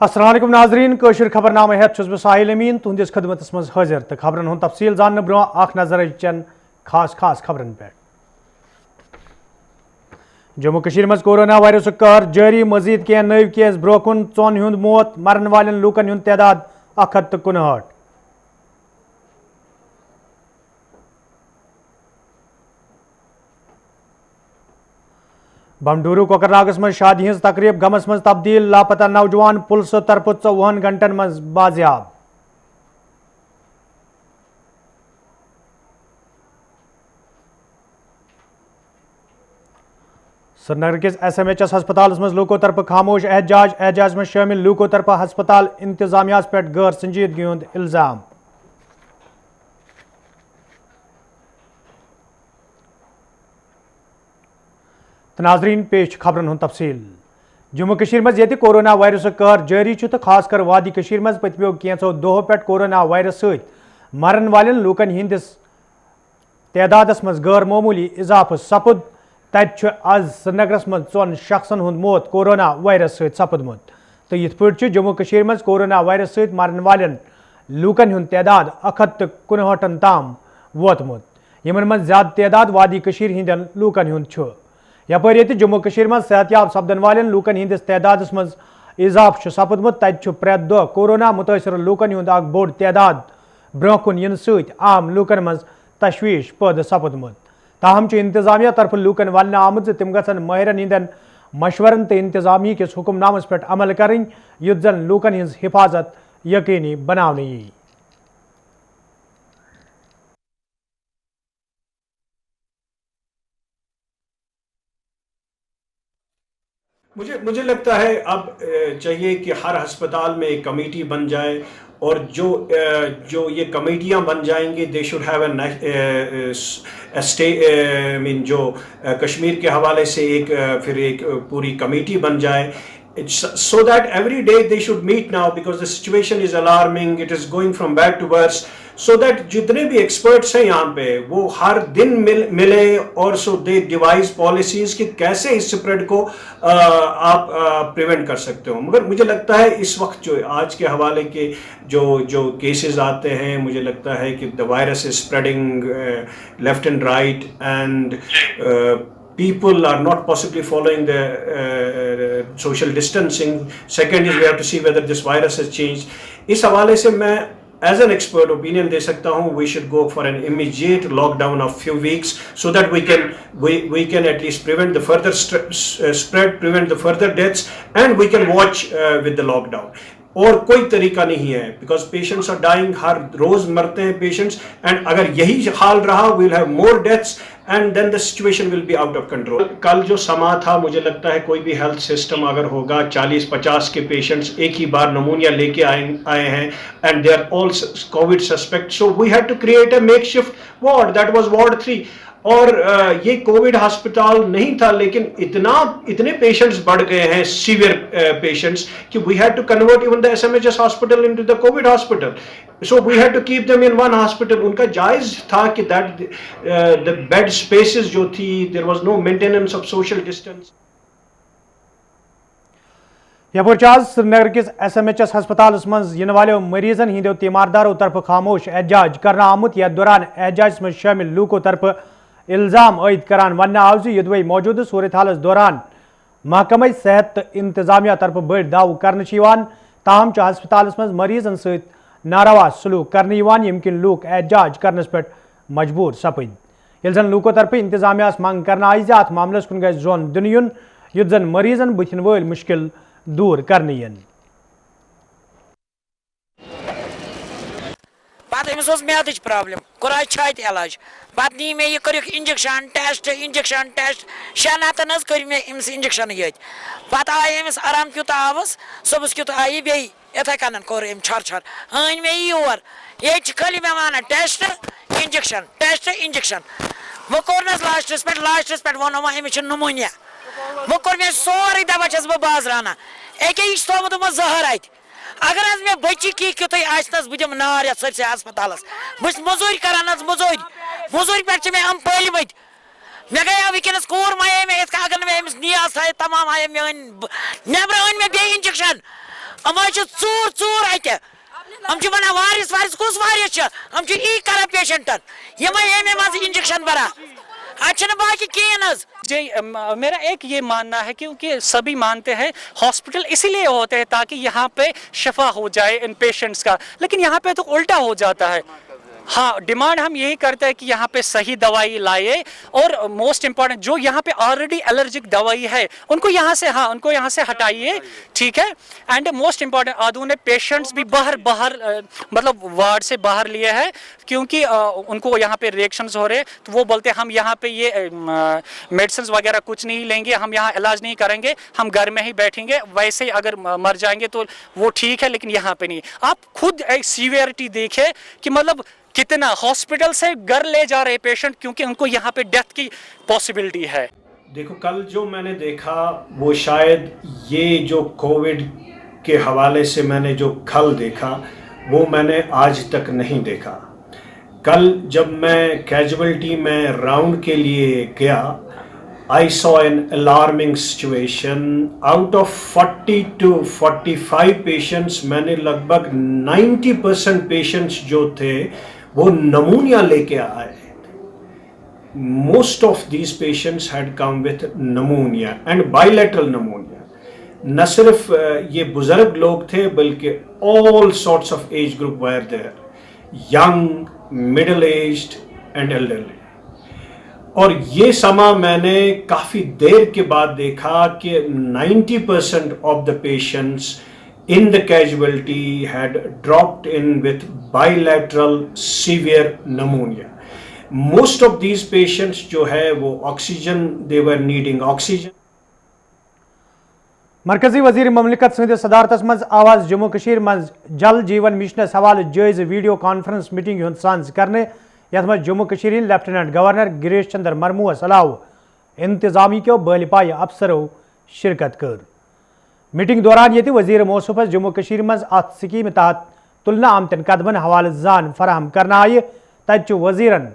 अस्सलाम वालेकुम नाजरीन कशर खबरनामे हेत छुस बह साहिल अमीन तुहंदिस खदमतस मज हाजिर तो खबरन हुंद तफसील जानने ब्रो अख नजर चन खास खबरन पे। जम्मू कशीर मज कोरोना वायरस कहर जारी मजीद कह नव केस ब्रोकुन चौन हुंद मौत मरन वालन लूकन हुंद तादाद 159। बमडूरू कोकरनागस मज शादी हज तकरीब गमस मज तब्दील लापता नौजवान पुलिस तरफ 54 घंटन मज बाजियाब। श्रीनगर किस SMHS हस्पताल मज लूको तरफ खामोश एहजाज में शामिल लूको तरफ हस्पताल इंतजामिया पे गैर संजीदगी हुंद इल्जाम। नाजरीन पेश खबरन हुंद तफसील। जम्मू कशीर मज ये कोरोना वायरस कहर जारी तो खासकर वादी कशीर मज पतमो कैंसो दोहो पे कोरोना वायरस सहित मरन वालन लूकन हिंदिस तादादस मज गैर मामूली इजाफा सपुद। तत आज श्रीनगरस मज 4 शख्सन हुंद मौत कोरोना वायरस सहित सपुदमुत तो यथ पे जम्मू कशीर मज कोरोना वायरस सहित मरन वालन लूकन हुंद तादाद 159 ताम वोतमुत। यमन मज ज्यादा तादाद वादी कशीर हिंदन लूकन हुंद छ। यपर ये जम्मू कशीर मज सेहतयाब सपदन वालन लूकन हिंदिस तादादस मज इजाफ सपुदमुत तत प्रेत दह कोरोना मुतासर लूकन हुंद अख बोड़ तादाद ब्रोकुन इन सहित आम लूकन मज तशवीश पैदा सपुदमुत। ताहम इंतजामिया तरफ लूकन वन आमुत तिम गसन माहिरन हिंदन मशवरन तो इंतजामी किस हुक्मनामस पे अमल करें युत जन लूकन हिंज हिफाजत यकीनी बनाने यी। मुझे लगता है अब चाहिए कि हर अस्पताल में एक कमेटी बन जाए और जो ये कमेटियां बन जाएंगी दे शुड हैव जो कश्मीर के हवाले से फिर एक पूरी कमेटी बन जाए so that every day they should meet now because the situation is alarming, it is going from bad to worse, so that जितने भी एक्सपर्ट्स हैं यहाँ पे वो हर दिन मिले और so they devise policies कि कैसे इस स्प्रेड को आप प्रिवेंट कर सकते हो। मगर मुझे लगता है इस वक्त जो आज के हवाले के जो केसेस आते हैं मुझे लगता है कि the virus is spreading left and right and people are not possibly following the social distancing. Second is we have to see whether this virus has changed. इस हवाले से मैं as an expert opinion दे सकता हूँ we should go for an immediate lockdown of few weeks so that we can at least prevent the further spread, prevent the further deaths and we can watch with the lockdown. और कोई तरीका नहीं है because patients are dying, हर रोज मरते हैं patients and अगर यही हाल रहा will have more deaths and then the situation will be out of control. कल जो समा था मुझे लगता है कोई भी हेल्थ सिस्टम अगर होगा 40-50 के पेशेंट्स एक ही बार नमूनिया लेके आए हैं and they are all covid suspect so we had to create a makeshift ward that was ward 3 और ये कोविड हस्पताल नहीं था लेकिन इतने पेशेंट्स बढ़ गए हैं सीवियर पेशेंट्स कि we had to convert even the SMHS hospital into the covid hospital so we had to keep them in one hospital. उनका जायज था कि दैट द बेड स्पेसेस जो थी there was no maintenance of social distance. यपर आज श्रीनगर किस SMHS हस्पताल मज इन वाले मरीजन हिंदो तीमारदारों तरफ खामोश एहजाज करना आमुत यथ दौरान एहजाज में शामिल लूकों तरफ इल्जाम आयद करान वन आव युदवई मौजूद सूरत हालस दौरान महकमा सेहत इंतजामिया तरफ बड़ दाव कर ताहम हस्पताल मज मरीजन सहित नारवा सलूक कर यमकिन लूक एहजाज करनस पे मजबूर सपद ये जन लूको तरफ इंतजामिया मंग कर अत मामलस कुन गज जोन दिन युन युत जन मरीजन बुथिन वल मुश्किल दूर करने यन। म्यादच प्रॉब्लम कुराज छाति इलाज पत नी मे यह इंजेक्शन टेस्ट 6 हतन कर अमिस इंजेक्शन ये पत आय अमिस आराम क्यूत आवस सुबह क्यूत आई बे इथे कन कोर छर हन मे योर ये खाली मे वन टेस्ट इंजेक्शन वो कोरनस लास्टस पे वो अमिस नमूनिया वो कोर मे सोरे दवा छस बह बाजराना एके थोमुत जहर अत अगर मे बच्ची की तुत आस बह दिम नार ये सरसे हस्पताल बस मजूर करान मजूर पे मे हम पलमत मे गया वनस कूर मे अगर मे अमिस नियाज थे तमाम आए मे नबर अन मे बे इंजेक्शन ژور اتہ ہم ونان وارس وارس کس وارس ہم ای کران پیشنٹن یمے مز انجیکشن بران اچھا باقی کہین جی میرا ایک یہ ماننا ہے کیونکہ سبھی مانتے ہیں ہاسپٹل اسی لیے ہوتے ہیں تاکہ یہاں پہ شفا ہو جائے ان پیشنٹس کا، لیکن یہاں پہ تو الٹا ہو جاتا ہے. ہاں ڈیمانڈ ہم یہی کرتے ہیں کہ یہاں پہ صحیح دوائی لائے، اور موسٹ امپورٹنٹ جو یہاں پہ آلریڈی الرجک دوائی ہے ان کو یہاں سے ہٹائیے، ٹھیک ہے. اینڈ موسٹ امپورٹنٹ آدھو نے پیشنٹس بھی باہر مطلب وارڈ سے باہر لیے ہیں کیونکہ ان کو یہاں پہ ریئیکشنز ہو رہے، تو وہ بولتے ہیں ہم یہاں پہ یہ میڈیسنز وغیرہ کچھ نہیں لیں گے، ہم یہاں علاج نہیں کریں گے، ہم گھر میں ہی بیٹھیں گے، ویسے ہی اگر مر جائیں گے تو وہ ٹھیک ہے لیکن یہاں پہ نہیں. آپ خود ایک سیویئرٹی دیکھیں کہ مطلب کتنا ہاسپٹل سے گھر لے جا رہے پیشنٹ کیونکہ ان کو یہاں پہ ڈیتھ کی پاسبلٹی ہے. دیکھو کل جو میں نے دیکھا وہ شاید یہ جو کووڈ کے حوالے سے میں نے جو کل دیکھا وہ میں نے آج تک نہیں دیکھا. کل جب میں کیجویلٹی میں راؤنڈ کے لیے گیا I saw an alarming situation. Out of 40 to 45 patients میں نے لگ بھگ 90% پیشنٹس جو تھے وہ نمونیا لے کے آئے. Most of these patients had come with pneumonia and bilateral pneumonia. نہ صرف یہ بزرگ لوگ تھے بلکہ all sorts of age group were there. Young, middle aged and elderly. اور یہ سما میں نے کافی دیر کے بعد دیکھا کہ 90% of the patients in the casualty had dropped in with bilateral severe pneumonia. Most of these patients جو ہے وہ oxygen, they were needing oxygen. مرکزی وزیر مملکت سندس صدارتس مز آواز جموں کشیر مز جل جیون مشنس حوالہ جائز ویڈیو کانفرنس میٹنگ ہند سانز کرنے، یتھ مز جموں کشیر ہند لیفٹیننٹ گورنر گریش چندر مرموس علاوہ انتظامی کیو بال پایہ افسرو شرکت کر. میٹنگ دوران یہ وزیر موصوفس جموں کشیر مز ات سکیم تحت تلنہ آمتن قدمن حوالہ زان فراہم کرنا آئہ. تت وزیرن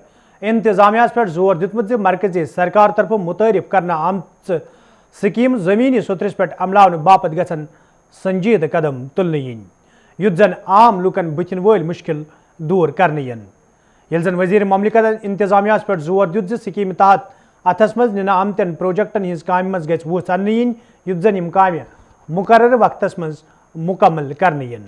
انتظامیہ پہ زور دتمت مرکزی سرکار طرف متعارف کرنا آمت سکیم زمینی سترس پہ عملاؤن باپت گھن سنجید قدم تلن ین یت زن عام لکن بتن ول مشکل دور کرنے ین. یل زن وزیر مملکت انتظامیہ پہ زور دیت سکیم تحت اتھس مز ننہ آمتن پروجیکٹن ہز کامہ مز گژھِ وُہ ژاننہٕ یِنۍ یُتھ زن یم کامہ مقرر وقتس مز مکمل کرنے ین.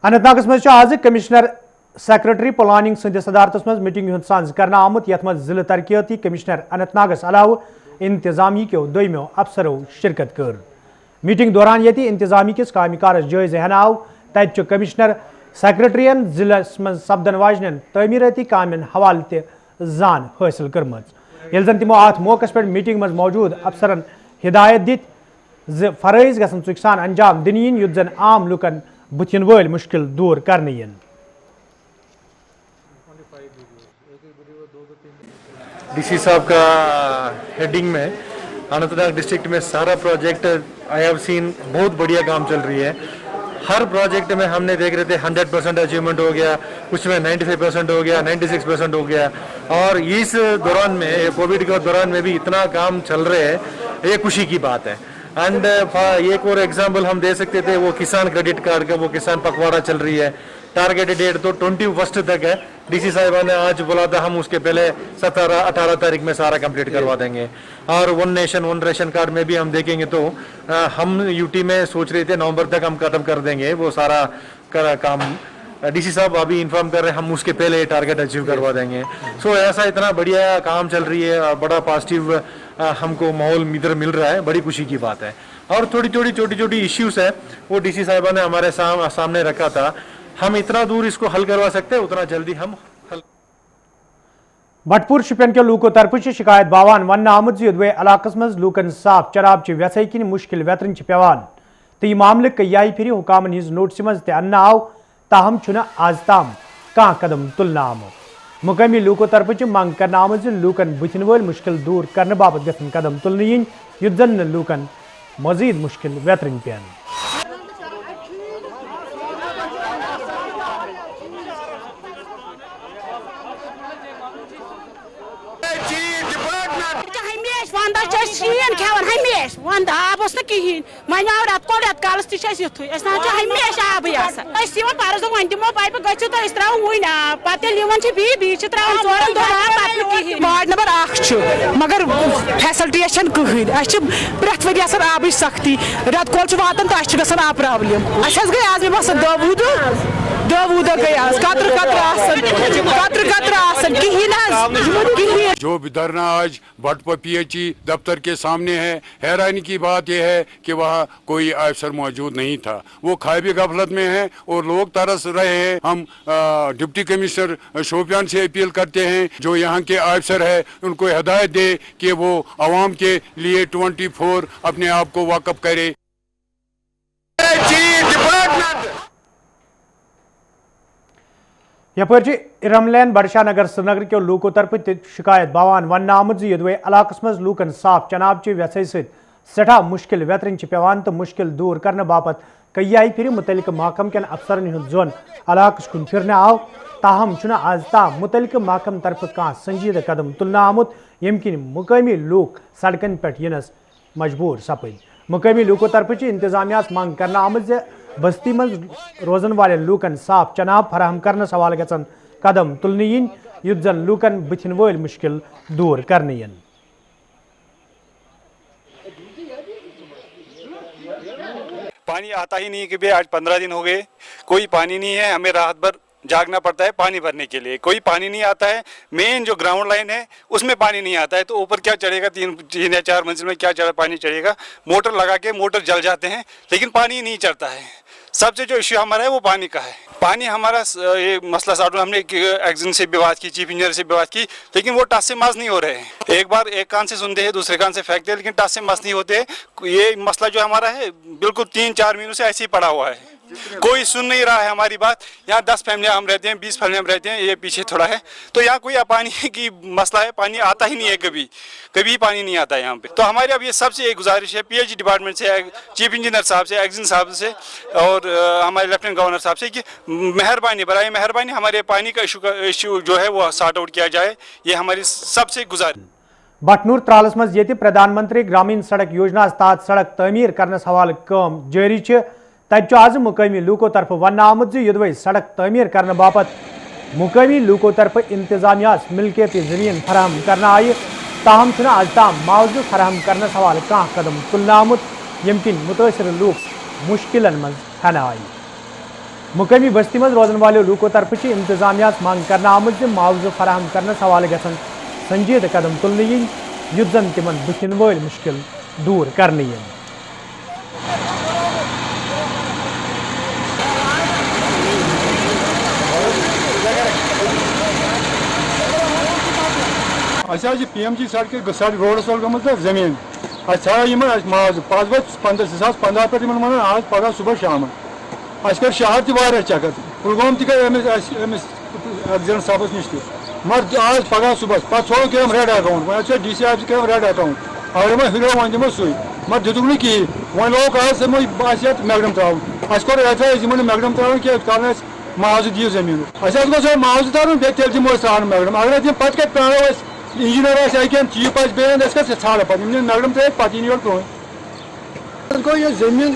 اننت ناگس مز آز کمشنر سیکرٹری پلاننگ سندس صدارتس مز میٹنگ ہند سانز کرنا آمت، یت مز ضلع ترقیاتی کمشنر اننت ناگس علاوہ انتظامی کیو دویمو افسرو شرکت کر. میٹنگ دوران یتی انتظامی کس کامہ کارس جائزہ ہن آو. تت کمشنر سیکرٹرین ضلع مز سپدن واجن تعمیراتی کامین حوالہ تہ زان حاصل کرمز. یل زن تمو ات موقع پہ میٹنگ مز موجود افسرن ہدایت دت فرائض گھن ژکھ سان انجام دن ین یت زن عام لکن بتن ول مشکل دور کرنے ین. ڈی سی صاحب کا ہیڈنگ میں اننت ناگ ڈسٹرکٹ میں سارا پروجیکٹ آئی ہیو سین بہت بڑھیا کام چل رہی ہے. ہر پروجیکٹ میں ہم نے دیکھ رہے تھے 100% اچیومنٹ ہو گیا، کچھ میں 95% ہو گیا، 96% ہو گیا. اور اس دوران میں کووڈ کے دوران میں بھی اتنا کام چل رہے ہیں، یہ خوشی کی بات ہے. اینڈ ایک اور ایگزامپل ہم دے سکتے تھے وہ کسان کریڈٹ کارڈ کا، وہ کسان پکواڑا چل رہی ہے. ٹارگیٹ ڈیٹ تو 21 تک ہے. ڈی سی صاحبہ نے آج بولا تھا ہم اس کے پہلے 17-18 تاریخ میں سارا کمپلیٹ کروا دیں گے. اور 1 نیشن 1 ریشن کارڈ میں بھی ہم دیکھیں گے تو ہم یو ٹی میں سوچ رہے تھے نومبر تک ہم ختم کر دیں گے وہ سارا کام. ڈی سی صاحب ابھی انفارم کر رہے ہیں ہم اس کے پہلے ٹارگیٹ اچیو کروا دیں گے. سو ایسا اتنا بڑھیا کام چل رہی ہے، بڑا پازیٹیو ہم کو ماحول ادھر مل رہا ہے، بڑی خوشی کی بات ہے. اور تھوڑی چھوٹی ایشوز ہے وہ ڈی سی صاحبہ نے ہمارے سامنے رکھا تھا. ہم اتنا دور اس کو حل کروا سکتے ہیں اتنا جلدی ہم حل. بٹ پور شپین کے لوکو طرف شکایت باوان ون آمت زدوے علاقہ مز لوکن صاف چراب چہ ویسے کن مشکل ویترن پیوان تو یہ معاملہ کئی پھر حکامن ہز نوٹس مز تہ آو، تاہم چھنہ آز تام کان قدم تلنا آمت. مقامی لوکو طرف منگ کرنا آمت لوکن بتن ول مشکل دور کرنے باپت گھن قدم تلن ین یت زن لوکن مزید مشکل ویترن پین. वंदा शीन खेवान हमेशा वंद आब कहीं वन आव रत को रत कालस तुथु हमेशा आब परस दो वन दिमो पाइप गो तो त्रो वन पे बी त्रा चोरन दो कहीं वार्ड नंबर 1 मगर फैसलिटी कहीं प्रेथ वरी आब सख्ती रत कोल वातान तो गसान आब प्रॉब्लम गई आज मे बस दो गई आज कतर कहीं जो भी धरना आज भटपा PHE दफ्तर के सामने है, हैरानी की बात यह है कि वहाँ कोई अफसर मौजूद नहीं था। वो खाइबे गफलत में है और लोग तरस रहे हैं। हम डिप्टी कमिश्नर शोपियान से अपील करते हैं, जो यहाँ के अफसर है उनको हिदायत दे कि वो आवाम के लिए 24 अपने आप को वाकफ करे। यपर इरमलैन बडशाह नगर श्रीनगर के लूकों तरफ शिकायत बवान वन आमुत यदवे इलाकस मज लूकन साफ चनाब च व्यसै सठा मुश्किल वेतरन पेवान तो मुश्किल दूर करने बापत कई फिर मुतलिक महकम कन अफसरन हुंद जोन इलाकस कुन फिरने आव, ताहम आज ताम मुतलिक महकम तरफ कह संजीदा कदम तुलना आमुत यम किन मुकामी लूक सड़कन पे यनस मजबूर सपद। मुकामी लूकों तरफ इंतजामिया मांग करना आमुत बस्ती मज रोजन वाले लूकन साफ चनाब फराहम करने सवाल गसन कदम तुलने इन युद्ध जन लूकन बुथिन वल मुश्किल दूर करने इन। पानी आता ही नहीं कि भाई आज 15 दिन हो गए कोई पानी नहीं है, हमें रात भर जागना पड़ता है पानी भरने के लिए, कोई पानी नहीं आता है। मेन जो ग्राउंड लाइन है उसमें पानी नहीं आता है, तो ऊपर क्या चढ़ेगा, 3 या 4 मंजिल में क्या पानी चढ़ेगा। मोटर लगा के मोटर जल जाते हैं लेकिन पानी नहीं चढ़ता है। सबसे जो इश्यू हमारा है वो पानी का है। पानी हमारा ये मसला साटू हमने एग्जिन से भी बात की, चीफ इंजीनियर से भी बात की, लेकिन वो टस से मस नहीं हो रहे हैं। एक बार एक कान से सुनते हैं दूसरे कान से फेंकते हैं, लेकिन टस से मस नहीं होते। ये मसला जो हमारा है बिल्कुल 3-4 महीनों से ऐसे ही पड़ा हुआ है, कोई सुन नहीं रहा है हमारी बात। यहाँ 10 फैमिलियाँ हम रहते हैं, 20 फैमिलियाँ हम रहते हैं, ये पीछे थोड़ा है, तो यहाँ कोई पानी की मसला है, पानी आता ही नहीं है, कभी पानी नहीं आता है यहाँ पे। तो हमारी अब ये सबसे एक गुजारिश है PHE डिपार्टमेंट से, चीफ इंजीनियर साहब से, एग्जिन साहब से और हमारे लेफ्टिनेंट गवर्नर साहब से कि मेहरबानी बराए मेहरबानी हमारे पानी का इशू जो है वो सॉर्ट आउट किया जाए, ये हमारी सबसे गुजारिश। बटनूर त्रालस मज ये प्रधानमंत्री ग्रामीण सड़क योजना तहत सड़क तमीर करने हवाले काम जारी तज आज मुकामी लूकों तरफ वन आमुत युदवे सड़क तमीर करने बापत मुकामी लूकों तरफ इंतजामिया मिलकियत जमीन फराहम करना आय, ताहम आज ताम मुआवजह फराहम करने हवाले कह कदम तुलना आमुत यम किन मुतासर लूक मुश्किल मज हन आय। मुकामी बस्ती मज रोजन वाले लूकों तरफ इंतजामिया मांग करना आमुत मुआवजह फराहम करने हवाले गसन संजीदा कदम तुलने युद्ध जन तिमन बुथिन वल मुश्किल दूर करने। PMG सड़क रोडस वल गम जमीन माज 5-15 पे आज पगह सुबह शाम कर शहर तह चक्कर कुलगाम तक साहबस नश मगर आज पगह सुबह पे छोड़ रेड अकाउंट वो DC ऑफिस रेड अकाउंट अगर हिलो वो दिमो सू मगर दितुक नी कहीं वो लोग आज मैगडम त्रावन कोर एतराज मैगडम त्रावन कि कर मुआवजह दियो जमीन गो मुआवजह तरन बे तेल दिमो त्रान मैगडम अगर तम पे प्राणो इंजीनियर अन चीफ बेन ाड़ पे मैगडम त्रे पे योर कहें गो ये जमीन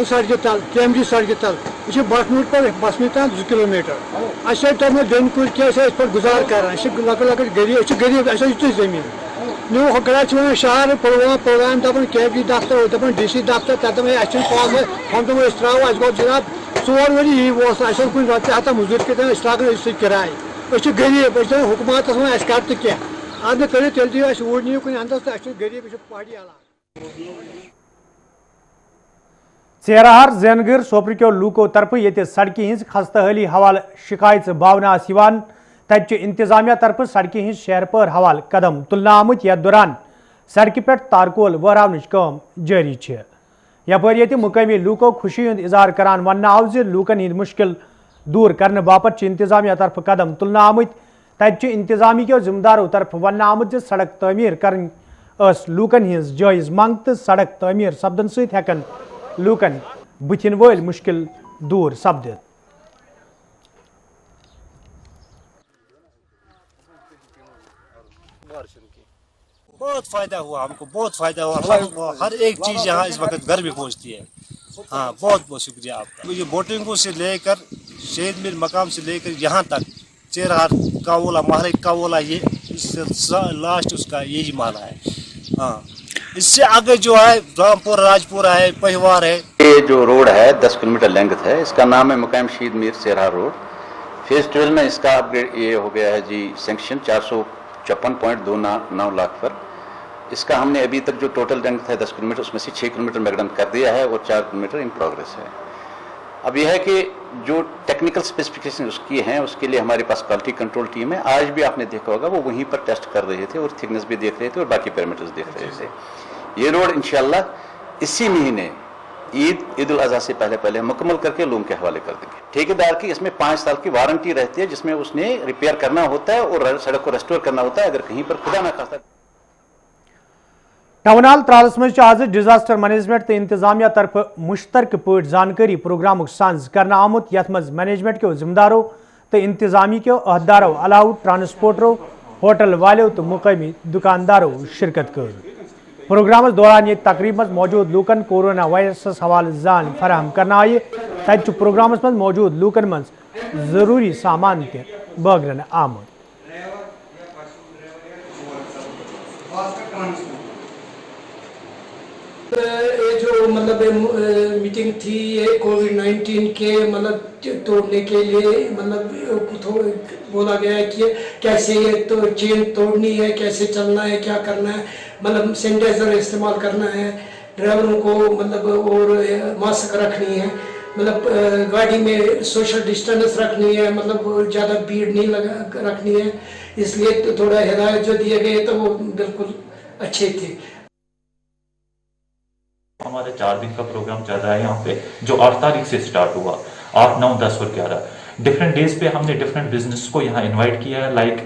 सड़क तल KMG सड़क तल यह बटनूर पर बसमी तक 2 किलोमीटर तरह बेन कुल पे गुजार कर लकट गरीब यु जमीन न्यू गरा वन शहर पुलवाम दपान KMG दफ्तर दपान DC दफ्तर तब हम दो त्रो गो जनाब 4 वरी यही वो कुछ रत हता मजूर कर किराए गरीब हुकूमत कर तो क्या आज करो तेल दियो ऊर नीव कुछ अंदर तो गरीब पहाड़ी इलाका। चेराहार जैनगर सोपर के लूकों तरफ ये सड़की हज खस्ता हवाल शिकायत बावना तब इंतजामिया तरफ सड़की हज शहरपर हवाल कदम तुलना आमुत यथ दौरान सड़क पे तारकोल वहरावन काम जारी यपर ये मुकामी लूकों खुशी हूं इजहार करान वन आव लूकन हंद मुश्किल दूर करने बापत इंतजामिया तरफ कदम तुलना आमुत तब इंतजामी के जिम्मेदारों तरफ वन आमुत सड़क तमीर कर लूकन हज जायज मंग तो सड़क तमीर सपदन सकन लूकन बुथिन वल मुश्किल दूर सपद। बहुत फ़ायदा हुआ हमको, बहुत फ़ायदा हुआ। हर एक चीज़ यहाँ इस वक्त घर में पहुँचती है। हाँ, बहुत बहुत शुक्रिया आपका। मुझे बोटिंगों से लेकर शहीद मीर मकाम से लेकर यहाँ तक चेरहार कावोला महरे कावोला, ये लास्ट उसका यही माना है। हाँ, इससे आगे जो है रामपुर राजपुरा है, पहिवार है। ये जो रोड है 10 किलोमीटर लेंथ है, इसका नाम है मुकाम शहीद मीर चेरहार रोड। फेज 12 में इसका अपग्रेड ये हो गया है जी सैंक्शन 454.29 लाख पर। इसका हमने अभी तक जो टोटल लेंथ है 10 किलोमीटर, उसमें से 6 किलोमीटर मैगडम कर दिया है और 4 किलोमीटर इन प्रोग्रेस है। अब यह है कि जो टेक्निकल स्पेसिफिकेशन उसकी हैं, उसके लिए हमारे पास क्वालिटी कंट्रोल टीम है। आज भी आपने देखा होगा वो वहीं पर टेस्ट कर रहे थे और थिकनेस भी देख रहे थे और बाकी पैरामीटर्स देख रहे थे। ये रोड इंशाल्लाह इसी महीने ईद उल अज़हा से पहले मुकम्मल करके लोगों के हवाले कर देंगे। ठेकेदार की इसमें 5 साल की वारंटी रहती है, जिसमें उसने रिपेयर करना होता है और सड़क को रेस्टोर करना होता है। अगर कहीं पर खुदा ना खास्ता टाउन त्रालस मज आज डिजास्टर मैनेजमेंट तो इंतजामिया तरफ मुश्तरक पट जानकारी प्रोग्राम सांझ करना आमुत, यथ मज मैनेजमेंट के जिम्मेदारों तो इंतजामी के अहदारों अलाउ ट्रांसपोर्टरों, होटल वालों तो मुकामी दुकानदारों शिरकत कर। प्रोग्राम दौरान ये तकरीब मज मौजूद लूकन कोरोना वायरस हवाले जान फराहम करना आये। तत प्रोग्राम मज मौजूद लूकन मज जरूरी सामान ते बगरन आमुत। ये जो मतलब मीटिंग थी ये कोविड-19 के मतलब तोड़ने के लिए मतलब बोला गया है कि कैसे ये तो चेन तोड़नी है, कैसे चलना है, क्या करना है, मतलब सैनिटाइजर इस्तेमाल करना है, ड्राइवरों को मतलब और मास्क रखनी है, मतलब गाड़ी में सोशल डिस्टेंस रखनी है, मतलब ज़्यादा भीड़ नहीं रखनी है। इसलिए तो थोड़ा हिदायत जो दिए गए तो वो बिल्कुल अच्छे थे। हमारे 4 दिन का प्रोग्राम चल रहा है यहाँ पे, जो 8 तारीख से स्टार्ट हुआ। 8, 9, 10 और 11 डिफरेंट डेज पे हमने डिफरेंट बिजनेस को यहाँ इनवाइट किया है। लाइक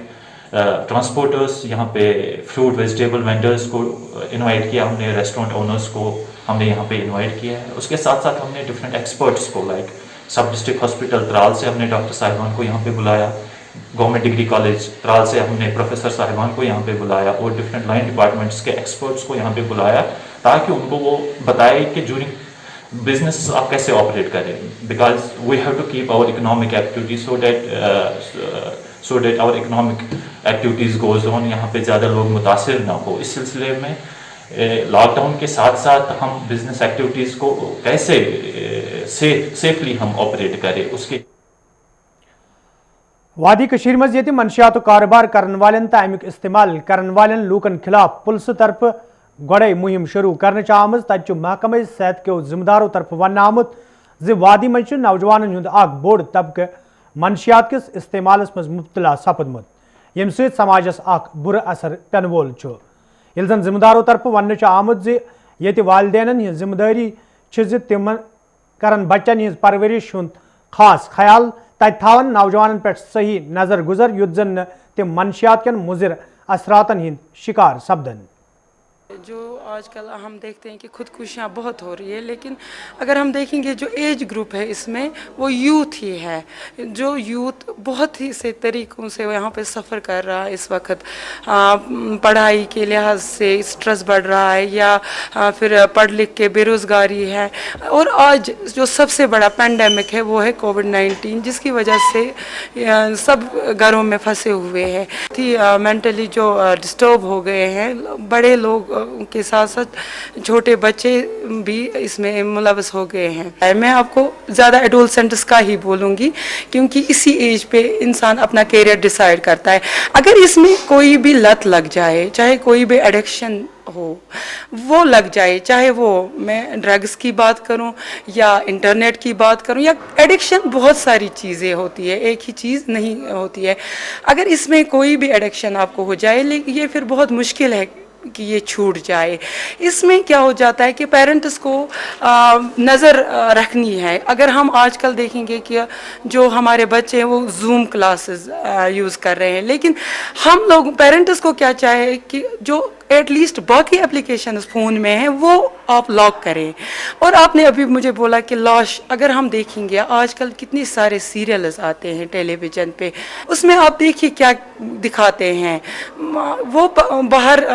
ट्रांसपोर्टर्स, यहाँ पे फ्रूट वेजिटेबल वेंडर्स को इनवाइट किया हमने, रेस्टोरेंट ओनर्स को हमने यहाँ पे इनवाइट किया है। उसके साथ साथ हमने डिफरेंट एक्सपर्ट्स को, लाइक सब डिस्ट्रिक्ट हॉस्पिटल त्राल से हमने डॉक्टर साहिबान को यहाँ पे बुलाया, गवर्नमेंट डिग्री कॉलेज त्राल से हमने प्रोफेसर साहिबान को यहाँ पे बुलाया और डिफरेंट लाइन डिपार्टमेंट्स के एक्सपर्ट्स को यहाँ पे बुलाया, ताकि उनको वो बताए कि ड्यूरिंग बिजनेस आप कैसे ऑपरेट करें, because we have to keep our economic activities so that our economic activities goes on, यहाँ पे ज़्यादा लोग मुतासिर ना हो। इस सिलसिले में लॉकडाउन के साथ साथ हम बिजनेस एक्टिविटीज़ को कैसे सेफली हम ऑपरेट करें उसके। वादी कशीर मज ये मनशियात कारोबार करने वाले तो अमुक इस्तेमाल करने वाले लूकन खिलाफ पुलिस तरफ गड़े मुहिम शुरू करने आम। तत महकमे सेहत के जिम्मेदारों तरफ वन आमुत वादी मज नौजवान बोड़ तबके मनशियात किस इस्तेमाल मज मुब्तला सपदमुत, यम समाजस बुर असर पेन वोल। यिल जन जिम्मेदारों तरफ वन आमुत ये वालदेन हज जिम्मेदारी तिम करन बच्चन हज परवरिश हुंद खास ख्याल, तत थावन नौजवान पे सही नजर गुजर युद्ध जन तिम मनशियात कन मुजिर असरातन हिंद शिकार सपदन। जो आजकल हम देखते हैं कि खुदकुशियाँ बहुत हो रही है, लेकिन अगर हम देखेंगे जो एज ग्रुप है इसमें वो यूथ ही है। जो यूथ बहुत ही से तरीक़ों से यहाँ पे सफ़र कर रहा है इस वक्त, पढ़ाई के लिहाज से स्ट्रेस बढ़ रहा है या फिर पढ़ लिख के बेरोज़गारी है, और आज जो सबसे बड़ा पेंडेमिक है वो है कोविड-19, जिसकी वजह से सब घरों में फंसे हुए हैं, मेंटली जो डिस्टर्ब हो गए हैं। बड़े लोग के साथ साथ छोटे बच्चे भी इसमें मुलवस हो गए हैं। मैं आपको ज़्यादा एडोलसेंट्स का ही बोलूँगी, क्योंकि इसी एज पे इंसान अपना कैरियर डिसाइड करता है। अगर इसमें कोई भी लत लग जाए, चाहे कोई भी एडिक्शन हो वो लग जाए, चाहे वो मैं ड्रग्स की बात करूं या इंटरनेट की बात करूं, या एडिक्शन बहुत सारी चीज़ें होती है, एक ही चीज़ नहीं होती है। अगर इसमें कोई भी एडिक्शन आपको हो जाए, लेकिन ये फिर बहुत मुश्किल है कि ये छूट जाए। इसमें क्या हो जाता है कि पेरेंट्स को नज़र रखनी है। अगर हम आजकल देखेंगे कि जो हमारे बच्चे हैं वो जूम क्लासेस यूज़ कर रहे हैं, लेकिन हम लोग पेरेंट्स को क्या चाहे कि जो एटलीस्ट बाकी एप्लीकेशन फ़ोन में हैं वो आप लॉक करें। और आपने अभी मुझे बोला कि लॉश, अगर हम देखेंगे आजकल कितने सारे सीरियल्स आते हैं टेलीविज़न पे, उसमें आप देखिए क्या दिखाते हैं, वो बाहर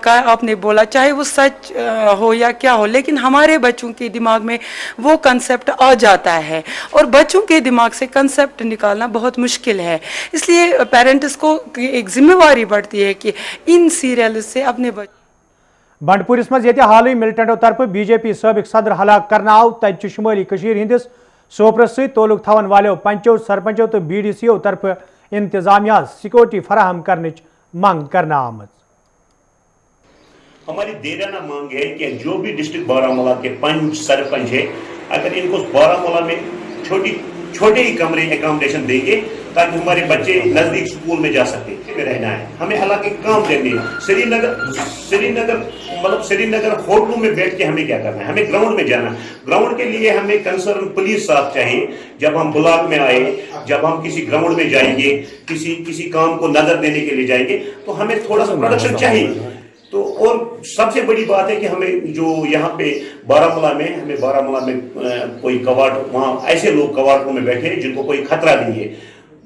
का आपने बोला चाहे वो सच हो या क्या हो, लेकिन हमारे बच्चों के दिमाग में वो कंसेप्ट आ जाता है और बच्चों के दिमाग से कंसेप्ट निकालना बहुत मुश्किल है। इसलिए पेरेंट्स को एक जिम्मेवारी बढ़ती है कि इन सीरियल से अपने बंडपुरिस मज ये हाल मिलिटेंटों तरफ बीजेपी सबक सदर हलाक करना आव, तब शुमाली हंदिस सोपरस सत ताल्लुक थवन वालों पंचों सरपंचों तो BDCO तरफ इंतजामिया सिक्योरिटी फराहम करने मांग करना आमद। हमारी देराना मांग है कि जो भी डिस्ट्रिक्ट बारामूला के पंच सरपंच है, अगर इनको बारामूला में छोटे ही कमरे एकोमोडेशन देंगे ताकि हमारे बच्चे नजदीक स्कूल में जा सकते में रहना है। हमें हालांकि काम करनी है। श्रीनगर होटलों में बैठ के हमें क्या करना है, हमें ग्राउंड में जाना। ग्राउंड के लिए हमें कंसर्न पुलिस साथ चाहिए। जब हम ब्लॉक में आए, जब हम किसी ग्राउंड में जाएंगे, किसी काम को नजर देने के लिए जाएंगे, तो हमें थोड़ा सा प्रोडक्शन चाहिए। तो और सबसे बड़ी बात है कि हमें जो यहाँ पे बारामूला में कोई कवाट, वहाँ ऐसे लोग कवाटों में बैठे हैं जिनको कोई खतरा नहीं है।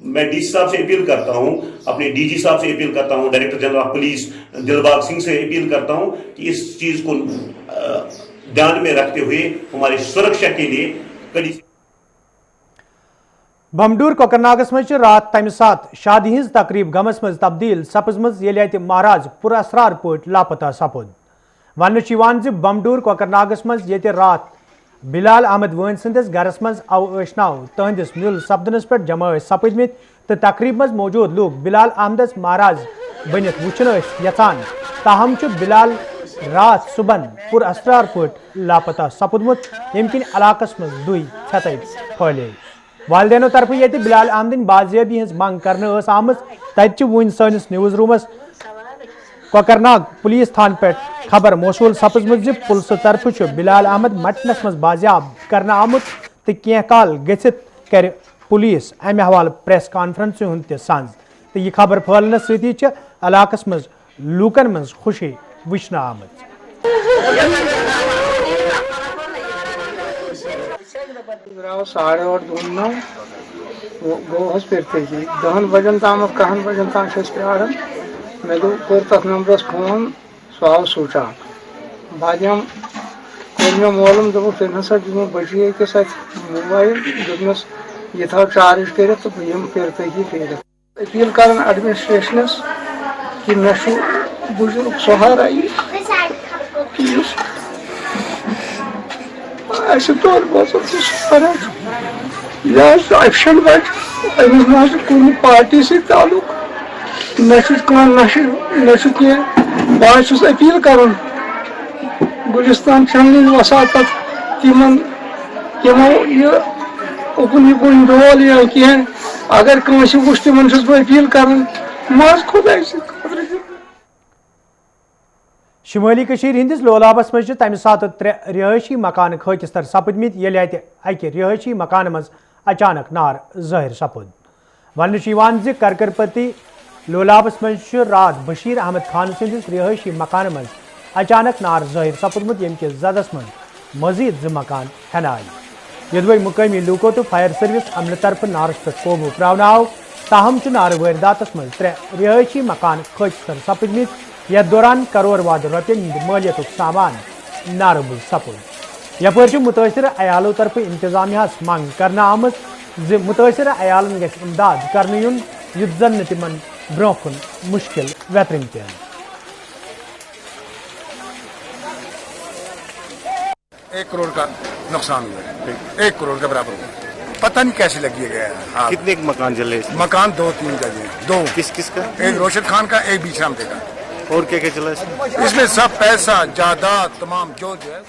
मैं DC साहब से अपील करता हूँ, अपने DG साहब से अपील करता हूँ, director general of police Dilbag Singh से अपील करता हूँ कि इस चीज को ध्यान में रखते हुए हमारी सुरक्षा के लिए कड़ी। बमडूर कोकरनागस मज रात तम सात शादी हज तकरीब गमस मज तब्दील सपजमज ये महाराज पुरअसरार पट लापता सपुद। वन बमडूर कोकरनागस मज ये रात बिलाल अहमद वन सदिस गरस मज अवनाव तहदिस मिल सपदनस पे जमा सपदमित तो तकरीब मज मौजूद लोग बिलाल अहमदस महाराज बनित वुचन यचान, ताहम बिलाल रात सुबह पुरअसरार पट लापता सपुदमुत यम किन इलाकस मज दुई छत फैले। वालदेनो तरफ ये बिलाल अहमदिन बाजियाबी हज मंग करने आम तत वन सनिस न्यूज रूमस कोकरनाग पुलिस थान पे खबर मौसूल सपजम पुलिस तरफ बिलाल अहमद मटनस मज बाजियाब करना आमुत तो कह काल गसित कर पुलिस अमे हवाल प्रेस कॉन्फ्रेंस हुंद तह संज तो यह खबर फैलने सती इलाकस मज लूकन मज खुशी वुचन आमत। साढ़े 8:09 गो फिरते 10 बजन तम 11 बजन तम प्रान मे कोर तथ नंबरस फोन सह आव स्विच ऑफ। बाजम कोर मे मालूम दोप तुम हसा दिमो बची अकिस मोबाइल दोपनस यह थो चार्ज कर तो बह फिरते फिर अपील कर एडमिनिस्ट्रेशनस कि मे बुजुर्ग सहारा एफिशिएंट बच्चे अमिस कुन पार्टी से ताल्लुक न बहुत अपील कर गुलिस्तान चैनल वसात तमो उकुन युकुन रोल या कह अगर कंस वो तिमन बह अपील कर मज खुदा शुमाली हंदिस लोलाबस मज तम सात 3 रिहायशी मकान खाकिस्तर सपदमित ये अकि रिहायशी मकान मज अचानक नार ज़ाहिर सपुद। वन करकरपति लोलाबस मज रात बशीर अहमद खान सदिस रिहायशी मकान मज अचानक नार ज़ाहिर सपुदमुत यम कि जदस मज मजीद 2 मकान हेन आई। यदि मुकामी लूको तो फायर सर्विस अमल तरफ नारस पे काबू प्रावन आव, ताहम नार वारदात मज 3 रिहायशी मकान खाकिस्तर सपदमित। यथ दौरान करोड़ वाद रुपये मालियत सामान नारबुल सपुद। यपर मुतासर अयालों तरफ इंतजामिया मंग करना आमत मुतासर अयालन गि इमदाद कर युन युथ जन तिमन ब्रोह कुन मुश्किल वेतरन पे। 1 करोड़ का नुकसान हुआ, 1 करोड़ के बराबर हुआ। पता नहीं कैसे लगी गया है। हाँ। कितने मकान जले? मकान 2-3 जगह, 2। किस का? एक रोशन खान का, एक बीचराम का। और क्या क्या चला इसमें? सब पैसा जायदाद तमाम जो है।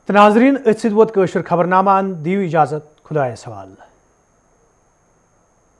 नाज़रीन, वोत खबरनामा दियो इजाजत, खुदाए सवाल।